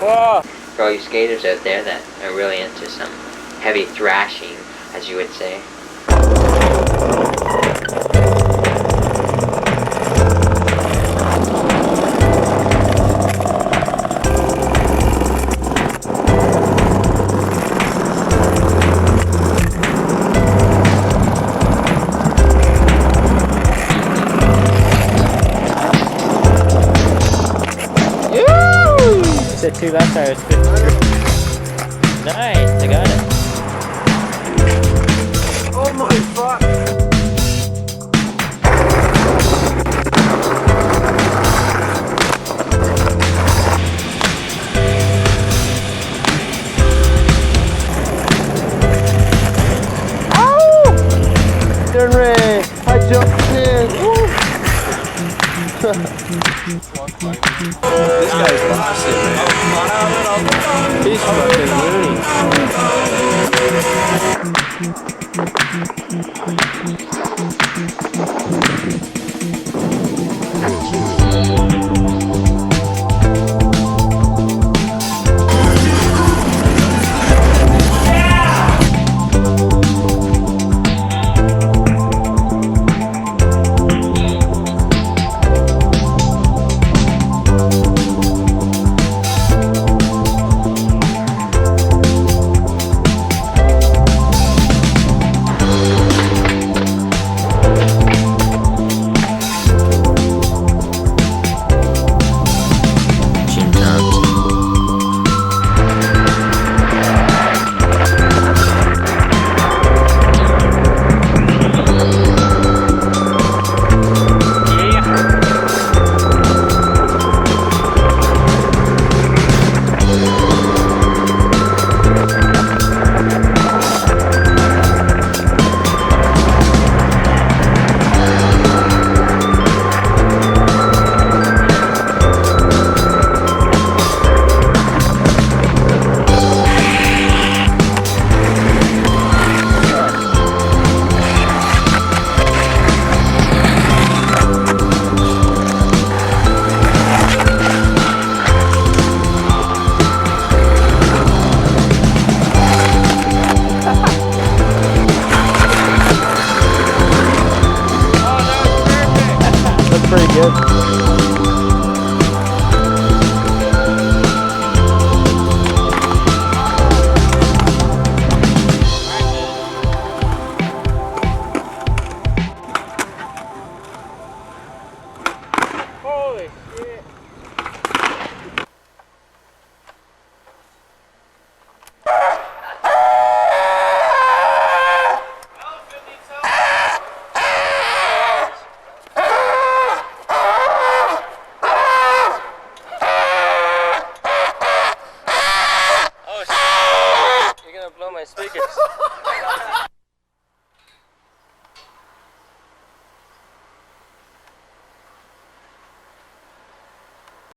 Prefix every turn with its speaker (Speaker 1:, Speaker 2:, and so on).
Speaker 1: For all you skaters out there that are really into some heavy thrashing, as you would say.
Speaker 2: You said 2 left tires, 53. Nice, I got it.
Speaker 3: Oh my fuck! Oh! Turn Ray! I jumped in! This guy's lost it, man. He's fucking loony. Pretty good. Holy shit! Blow my speakers.